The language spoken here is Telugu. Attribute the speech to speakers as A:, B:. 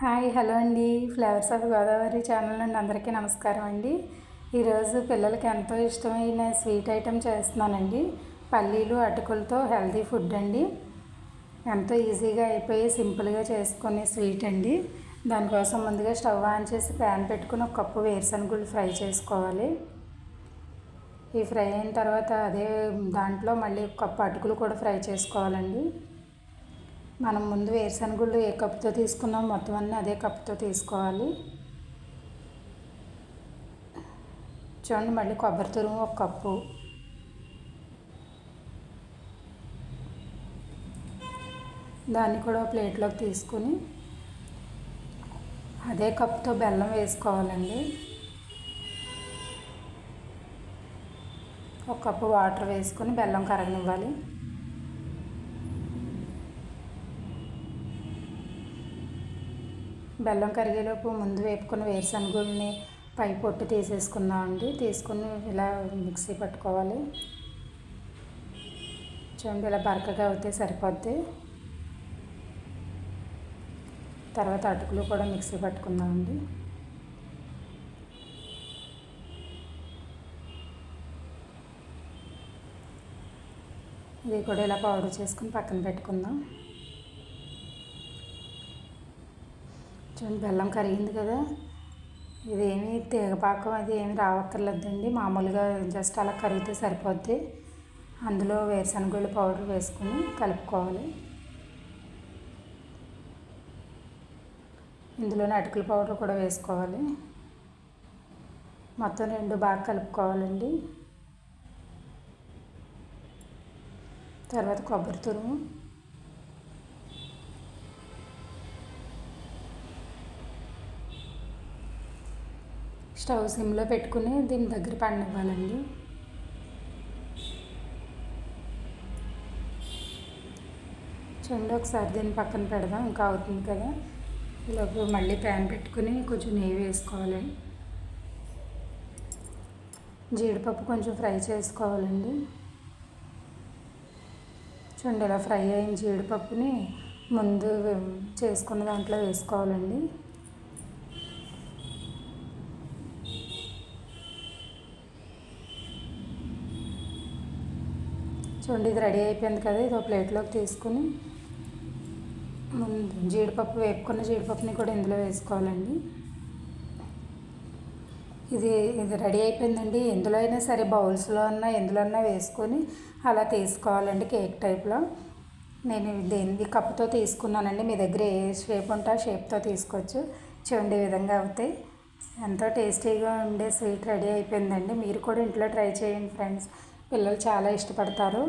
A: హాయ్ హలో అండి. ఫ్లేవర్స్ ఆఫ్ గోదావరి ఛానల్ నుండి అందరికీ నమస్కారం అండి. ఈరోజు పిల్లలకి ఎంతో ఇష్టమైన స్వీట్ ఐటెం చేస్తున్నానండి. పల్లీలు అటుకులతో హెల్తీ ఫుడ్ అండి. ఎంతో ఈజీగా అయిపోయి సింపుల్గా చేసుకునే స్వీట్ అండి. దానికోసం ముందుగా స్టవ్ ఆన్ చేసి ప్యాన్ పెట్టుకుని ఒక కప్పు వేరుశనగుళ్ళు ఫ్రై చేసుకోవాలి. ఈ ఫ్రై అయిన తర్వాత అదే దాంట్లో మళ్ళీ ఒక కప్పు అటుకులు కూడా ఫ్రై చేసుకోవాలండి. మనం ముందు వేరుశనగుళ్ళు ఏ కప్పుతో తీసుకున్నాం మొత్తం అన్నీ అదే కప్పుతో తీసుకోవాలి. చూడండి, మళ్ళీ కొబ్బరి తురుము ఒక కప్పు, దాన్ని కూడా ప్లేట్లోకి తీసుకుని అదే కప్పుతో బెల్లం వేసుకోవాలండి. ఒక కప్పు వాటర్ వేసుకొని బెల్లం కరగనివ్వాలి. బెల్లం కరిగేలోపు ముందు వేపుకున్న వేరుశనగుళ్ళని పై పొట్టు తీసేసుకుందామండి. తీసుకుని ఇలా మిక్సీ పట్టుకోవాలి. చూడండి, ఇలా బరకగా అవుతే సరిపోద్ది. తర్వాత అటుకులు కూడా మిక్సీ పట్టుకుందామండి. ఇది కూడా ఇలా పౌడర్ చేసుకుని పక్కన పెట్టుకుందాం. చూడండి, బెల్లం కరిగింది కదా. ఇదేమి తీగపాకం అది ఏమి రావక్కర్లేదండి. మామూలుగా జస్ట్ అలా కరిగితే సరిపోద్ది. అందులో వేరుశనగుళ్ళు పౌడర్ వేసుకుని కలుపుకోవాలి. ఇందులోనే అటుకుల పౌడర్ కూడా వేసుకోవాలి. మొత్తం రెండు బాగా కలుపుకోవాలండి. తర్వాత కొబ్బరి తురుము, స్టవ్ సిమ్లో పెట్టుకుని దీని దగ్గర పడనివ్వాలండి. చూడండి, ఒకసారి దీన్ని పక్కన పెడదాం, ఇంకా అవుతుంది కదా. ఈలోపు మళ్ళీ ప్యాన్ పెట్టుకుని కొంచెం నెయ్యి వేసుకోవాలి. జీడిపప్పు కొంచెం ఫ్రై చేసుకోవాలండి. చూడండి, ఇలా ఫ్రై అయిన జీడిపప్పుని ముందు చేసుకున్న దాంట్లో వేసుకోవాలండి. చూడండి, ఇది రెడీ అయిపోయింది కదా. ఇది ఒక ప్లేట్లోకి తీసుకుని ముందు వేపుకున్న జీడిపప్పుని కూడా ఇందులో వేసుకోవాలండి. ఇది రెడీ అయిపోయిందండి. ఎందులో అయినా సరే, బౌల్స్లో అన్నా ఎందులో అన్నా వేసుకొని అలా తీసుకోవాలండి, కేక్ టైప్లో. నేను దేని కప్పుతో తీసుకున్నానండి. మీ దగ్గర ఏ షేప్ ఉంటే ఆ షేప్తో తీసుకోవచ్చు. చూడండి, ఈ విధంగా అవుతాయి. ఎంతో టేస్టీగా ఉండే స్వీట్ రెడీ అయిపోయిందండి. మీరు కూడా ఇంట్లో ట్రై చేయండి ఫ్రెండ్స్. పిల్లలు చాలా ఇష్టపడతారు.